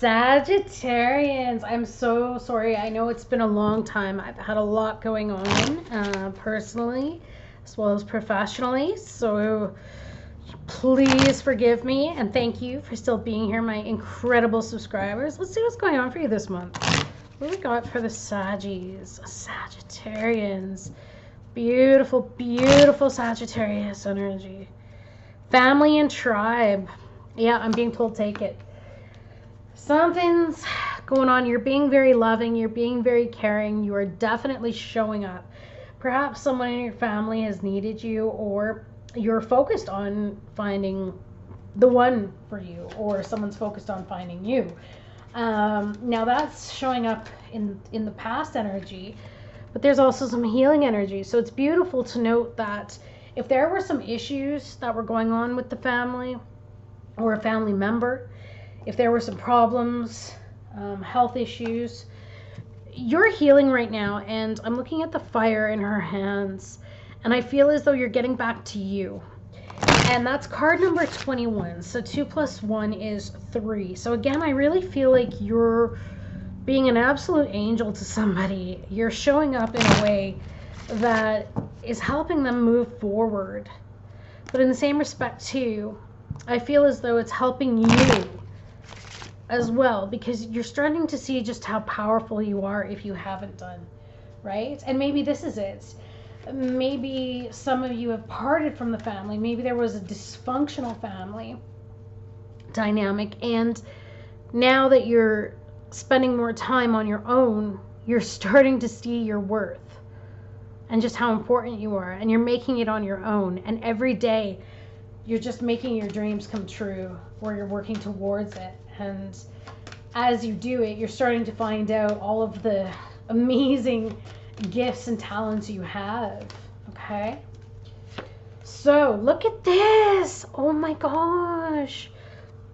Sagittarians, I'm so sorry. I know it's been a long time. I've had a lot going on personally as well as professionally. So please forgive me and thank you for still being here, my incredible subscribers. Let's see what's going on for you this month. What do we got for the Sagittarians? Beautiful, beautiful Sagittarius energy. Family and tribe. Yeah, I'm being told take it. Something's going on. You're being very loving. You're being very caring. You are definitely showing up. Perhaps someone in your family has needed you, or you're focused on finding the one for you, or someone's focused on finding you. Now that's showing up in the past energy, but there's also some healing energy. So it's beautiful to note that if there were some issues that were going on with the family or a family member, if there were some problems, health issues, you're healing right now. And I'm looking at the fire in her hands, and I feel as though you're getting back to you. And that's card number 21. So 2 + 1 is 3. So again, I really feel like you're being an absolute angel to somebody. You're showing up in a way that is helping them move forward. But in the same respect too, I feel as though it's helping you as well, because you're starting to see just how powerful you are if you haven't done, right? And maybe this is it. Maybe some of you have parted from the family. Maybe there was a dysfunctional family dynamic, and now that you're spending more time on your own, you're starting to see your worth and just how important you are, and you're making it on your own. And every day you're just making your dreams come true, or you're working towards it. And as you do it, you're starting to find out all of the amazing gifts and talents you have. Okay, so look at this. Oh my gosh,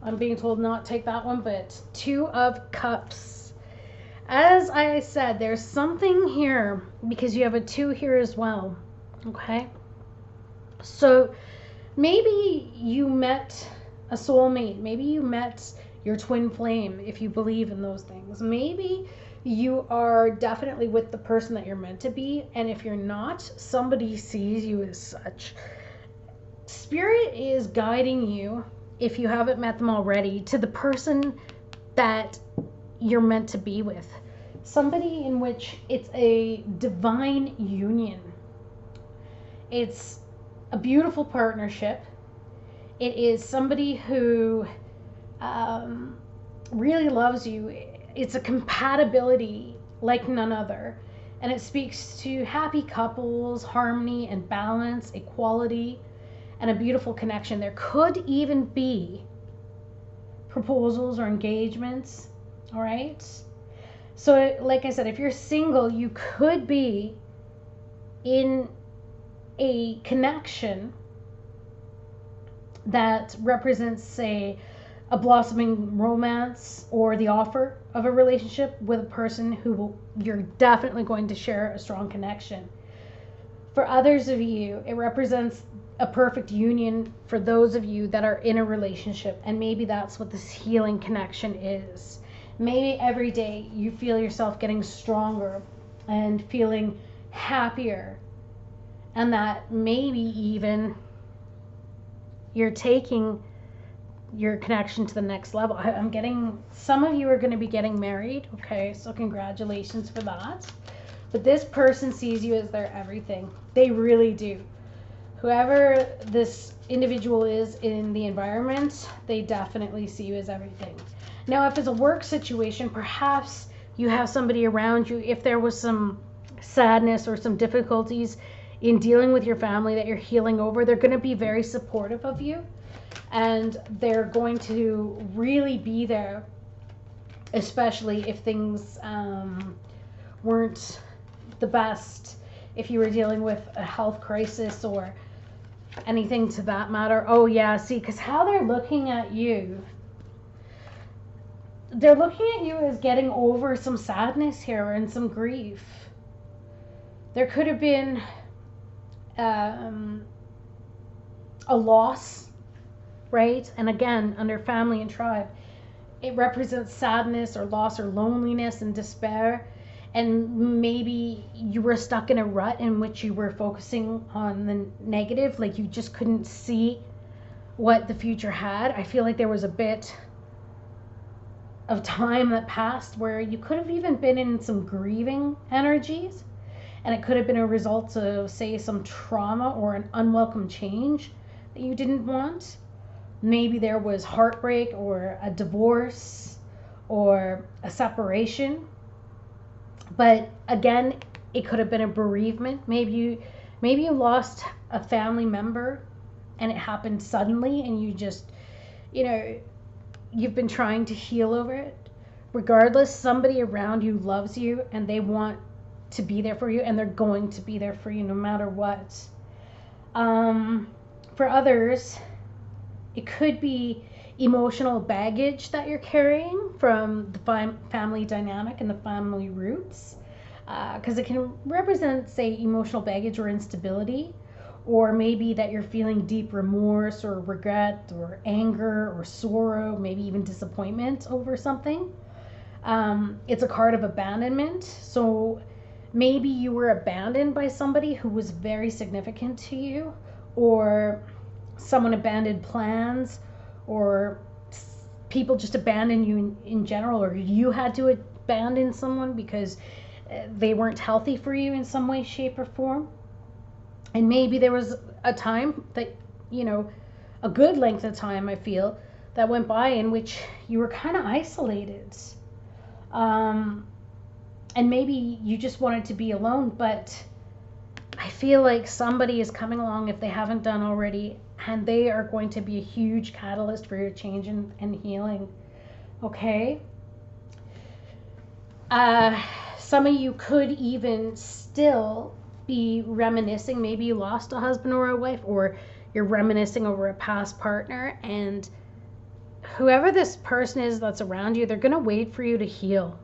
I'm being told not take that one, but 2 of Cups. As I said, there's something here because you have a 2 here as well. Okay, so maybe you met a soulmate. Maybe you met your twin flame, if you believe in those things. Maybe you are definitely with the person that you're meant to be, and if you're not, somebody sees you as such. Spirit is guiding you, if you haven't met them already, to the person that you're meant to be with. Somebody in which it's a divine union. It's a beautiful partnership. It is somebody who really loves you. It's a compatibility like none other, and it speaks to happy couples, harmony and balance, equality, and a beautiful connection. There could even be proposals or engagements. All right, so like I said, if you're single, you could be in a connection that represents, say, a blossoming romance, or the offer of a relationship with a person who you're definitely going to share a strong connection. For others of you, it represents a perfect union for those of you that are in a relationship, and maybe that's what this healing connection is. Maybe every day you feel yourself getting stronger and feeling happier, and that maybe even you're taking your connection to the next level. I'm getting, some of you are going to be getting married. Okay, so congratulations for that. But this person sees you as their everything. They really do. Whoever this individual is in the environment, they definitely see you as everything. Now, if it's a work situation, perhaps you have somebody around you. If there was some sadness or some difficulties in dealing with your family that you're healing over, they're going to be very supportive of you. And they're going to really be there, especially if things weren't the best, if you were dealing with a health crisis or anything to that matter. Oh yeah, see, because how they're looking at you, they're looking at you as getting over some sadness here and some grief. There could have been a loss, right? And again, under family and tribe, it represents sadness or loss or loneliness and despair. And maybe you were stuck in a rut in which you were focusing on the negative, like you just couldn't see what the future had. I feel like there was a bit of time that passed where you could have even been in some grieving energies, and it could have been a result of, say, some trauma or an unwelcome change that you didn't want. Maybe there was heartbreak or a divorce or a separation. But again, it could have been a bereavement. Maybe you lost a family member and it happened suddenly, and you just, you've been trying to heal over it. Regardless, somebody around you loves you and they want to be there for you, and they're going to be there for you no matter what. For others, it could be emotional baggage that you're carrying from the family dynamic and the family roots, because it can represent, say, emotional baggage or instability, or maybe that you're feeling deep remorse or regret or anger or sorrow, maybe even disappointment over something. It's a card of abandonment, so maybe you were abandoned by somebody who was very significant to you, or someone abandoned plans, or people just abandon you in general, or you had to abandon someone because they weren't healthy for you in some way, shape, or form. And maybe there was a time that, a good length of time, I feel, that went by in which you were kind of isolated. And maybe you just wanted to be alone, but I feel like somebody is coming along, if they haven't done already, and they are going to be a huge catalyst for your change and healing. Okay? Some of you could even still be reminiscing. Maybe you lost a husband or a wife, or you're reminiscing over a past partner, and whoever this person is that's around you, they're going to wait for you to heal.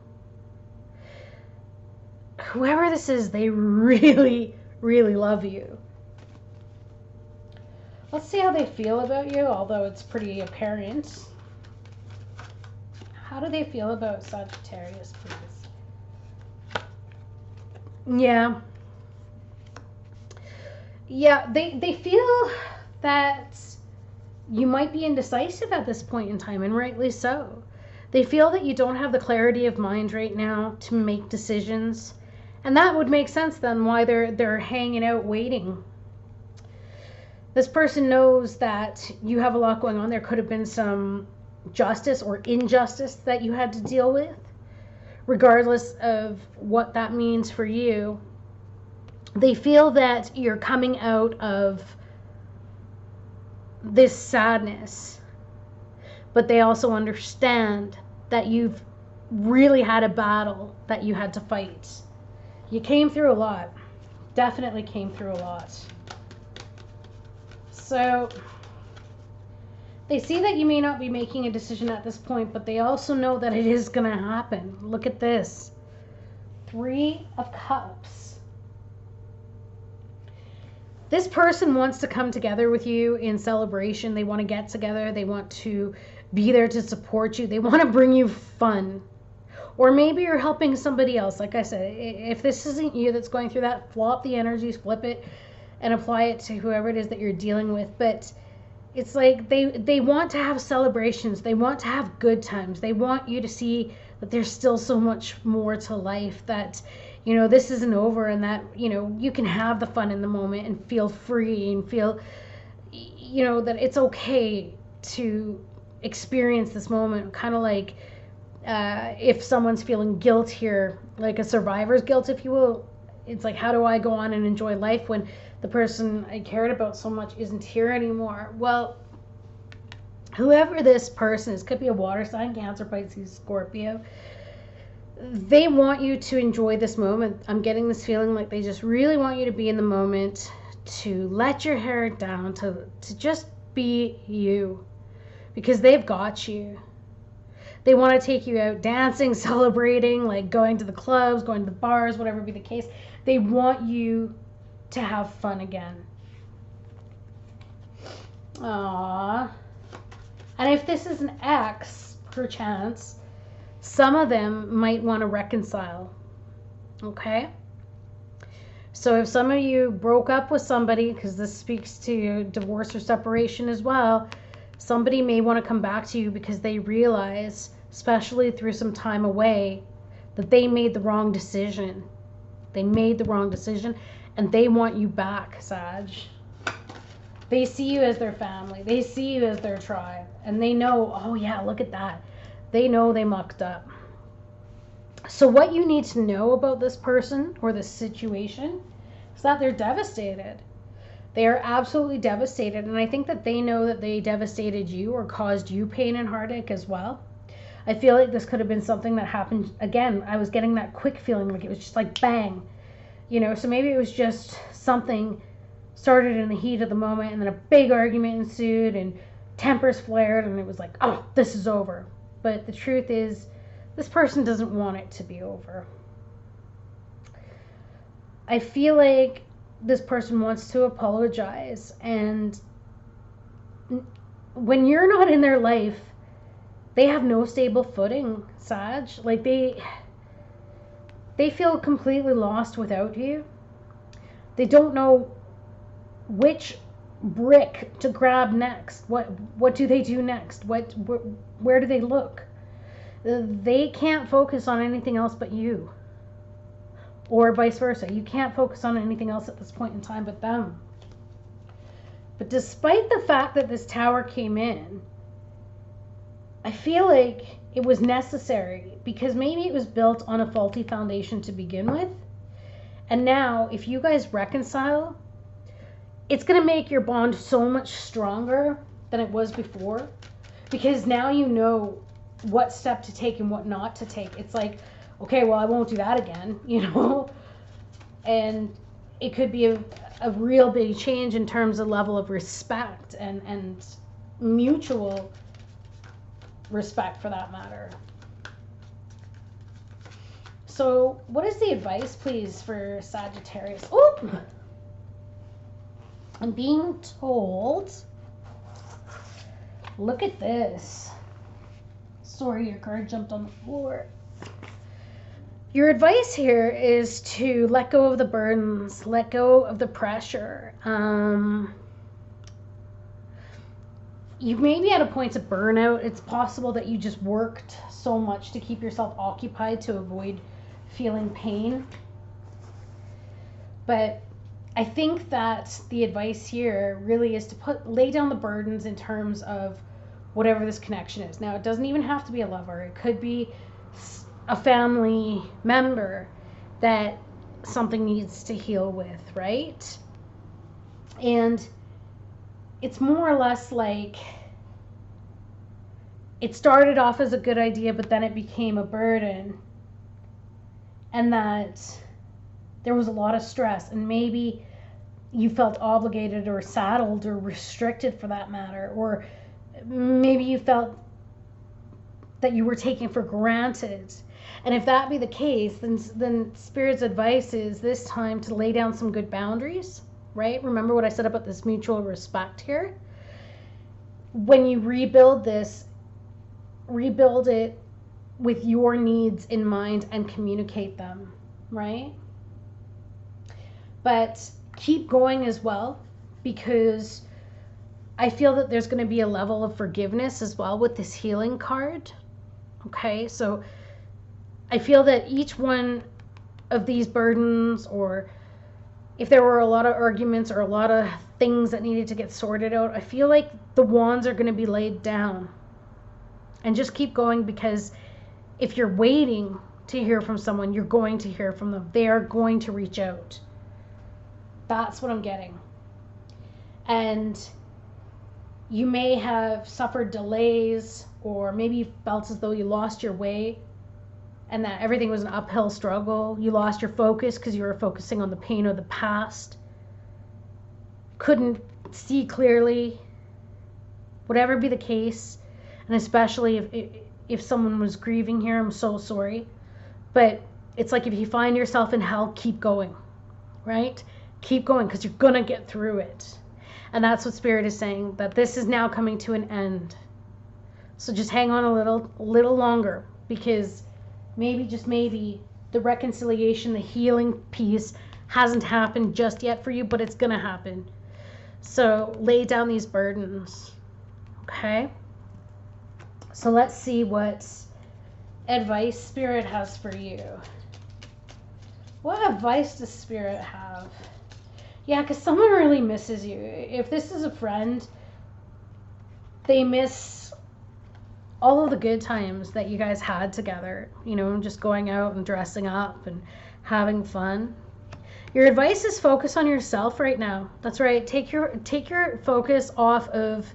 Whoever this is, they really, really love you. Let's see how they feel about you, although it's pretty apparent. How do they feel about Sagittarius, please? Yeah, they feel that you might be indecisive at this point in time, and rightly so. They feel that you don't have the clarity of mind right now to make decisions, and that would make sense then why they're hanging out waiting. This person knows that you have a lot going on. There could have been some justice or injustice that you had to deal with. Regardless of what that means for you, they feel that you're coming out of this sadness, but they also understand that you've really had a battle that you had to fight. You came through a lot. Definitely came through a lot. So they see that you may not be making a decision at this point, but they also know that it is going to happen. Look at this. 3 of Cups. This person wants to come together with you in celebration. They want to get together. They want to be there to support you. They want to bring you fun. Or maybe you're helping somebody else. Like I said, if this isn't you that's going through that, flop the energies, flip it, and apply it to whoever it is that you're dealing with. But it's like they want to have celebrations. They want to have good times. They want you to see that there's still so much more to life, that, this isn't over, and that, you can have the fun in the moment and feel free and feel, that it's okay to experience this moment. Kind of like if someone's feeling guilt here, like a survivor's guilt, if you will. It's like, how do I go on and enjoy life when the person I cared about so much isn't here anymore? Well, whoever this person is, could be a water sign, Cancer, Pisces, Scorpio. They want you to enjoy this moment. I'm getting this feeling like they just really want you to be in the moment, to let your hair down, to just be you, because they've got you. They want to take you out dancing, celebrating, like going to the clubs, going to the bars, whatever be the case. They want you to have fun again. Aww. And if this is an ex, perchance, some of them might want to reconcile. Okay? So if some of you broke up with somebody, because this speaks to divorce or separation as well, somebody may want to come back to you because they realize, especially through some time away, that they made the wrong decision. They made the wrong decision and they want you back, Sag. They see you as their family. They see you as their tribe. And they know, oh yeah, look at that. They know they mucked up. So what you need to know about this person or this situation is that they're devastated. They are absolutely devastated. And I think that they know that they devastated you or caused you pain and heartache as well. I feel like this could have been something that happened. Again, I was getting that quick feeling like it was just like bang. You know, so maybe it was just something started in the heat of the moment and then a big argument ensued and tempers flared and it was like, oh, this is over. But the truth is, this person doesn't want it to be over. I feel like this person wants to apologize, and when you're not in their life, they have no stable footing, Sag. Like they feel completely lost without you. They don't know which brick to grab next. What do they do next? Where do they look? They can't focus on anything else but you. Or vice versa. You can't focus on anything else at this point in time but them. But despite the fact that this tower came in, I feel like it was necessary because maybe it was built on a faulty foundation to begin with. And now, if you guys reconcile, it's going to make your bond so much stronger than it was before. Because now you know what step to take and what not to take. It's like, okay, well, I won't do that again, you know? And it could be a real big change in terms of level of respect and mutual respect for that matter. So what is the advice, please, for Sagittarius? Oh, I'm being told, look at this. Sorry, your card jumped on the floor. Your advice here is to let go of the burdens, let go of the pressure. You may be at a point of burnout. It's possible that you just worked so much to keep yourself occupied to avoid feeling pain. But I think that the advice here really is to lay down the burdens in terms of whatever this connection is. Now, it doesn't even have to be a lover. It could be a family member that something needs to heal with, right? And it's more or less like it started off as a good idea, but then it became a burden. And that there was a lot of stress, and maybe you felt obligated or saddled or restricted for that matter, or maybe you felt that you were taken for granted. And if that be the case, then Spirit's advice is this time to lay down some good boundaries, right? Remember what I said about this mutual respect here? When you rebuild this, rebuild it with your needs in mind and communicate them, right? But keep going as well, because I feel that there's going to be a level of forgiveness as well with this healing card. Okay, so I feel that each one of these burdens, or if there were a lot of arguments or a lot of things that needed to get sorted out, I feel like the wands are going to be laid down. And just keep going, because if you're waiting to hear from someone, you're going to hear from them. They are going to reach out. That's what I'm getting. And you may have suffered delays, or maybe you felt as though you lost your way and that everything was an uphill struggle. You lost your focus because you were focusing on the pain of the past. Couldn't see clearly. Whatever be the case, and especially if someone was grieving here, I'm so sorry. But it's like if you find yourself in hell, keep going, right? Keep going, because you're going to get through it. And that's what Spirit is saying, that this is now coming to an end. So just hang on a little longer, because maybe, just maybe, the reconciliation, the healing piece hasn't happened just yet for you, but it's going to happen. So lay down these burdens. Okay? So let's see what advice Spirit has for you. What advice does Spirit have? Yeah, because someone really misses you. If this is a friend, they miss all of the good times that you guys had together. You know, just going out and dressing up and having fun. Your advice is focus on yourself right now. That's right. Take your focus off of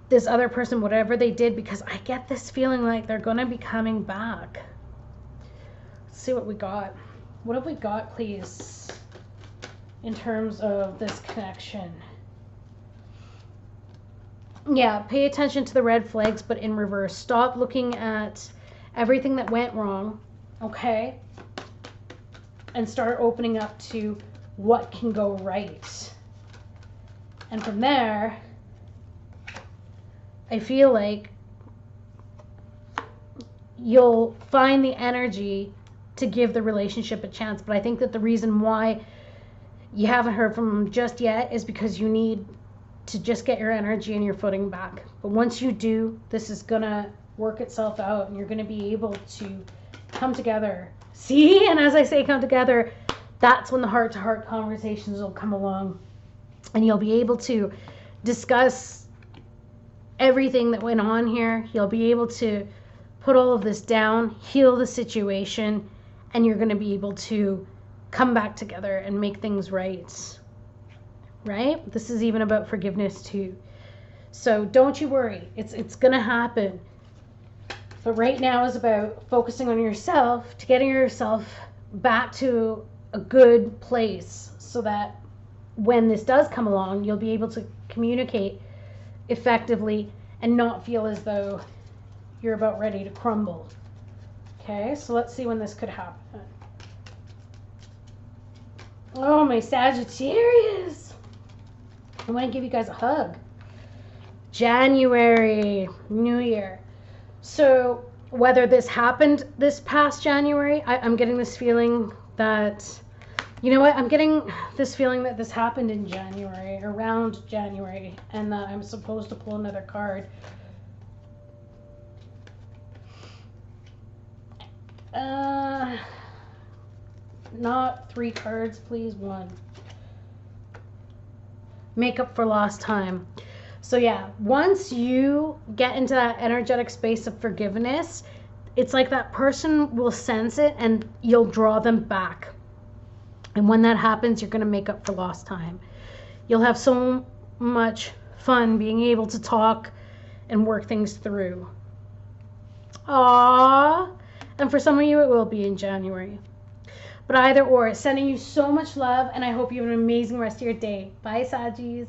this other person, whatever they did, because I get this feeling like they're going to be coming back. Let's see what we got. What have we got, please, in terms of this connection? Yeah, pay attention to the red flags, but in reverse. Stop looking at everything that went wrong, okay? And start opening up to what can go right. And from there, I feel like you'll find the energy to give the relationship a chance. But I think that the reason why you haven't heard from them just yet is because you need to just get your energy and your footing back. But once you do, this is gonna work itself out, and you're gonna be able to come together. See? And as I say come together, that's when the heart-to-heart conversations will come along, and you'll be able to discuss everything that went on here. You'll be able to put all of this down, heal the situation, and you're going to be able to come back together and make things right. Right? This is even about forgiveness too. So don't you worry. It's going to happen. But right now is about focusing on yourself, to getting yourself back to a good place, so that when this does come along, you'll be able to communicate effectively and not feel as though you're about ready to crumble. Okay, so let's see when this could happen. Oh, my Sagittarius. I want to give you guys a hug. January, New Year. So whether this happened this past January, I'm getting this feeling that, you know what, I'm getting this feeling that this happened in January, around January, and that I'm supposed to pull another card. Not 3 cards, please, 1. Make up for lost time. So yeah, once you get into that energetic space of forgiveness, it's like that person will sense it and you'll draw them back. And when that happens, you're going to make up for lost time. You'll have so much fun being able to talk and work things through. Aww. And for some of you, it will be in January. But either or, sending you so much love, and I hope you have an amazing rest of your day. Bye, Sagis.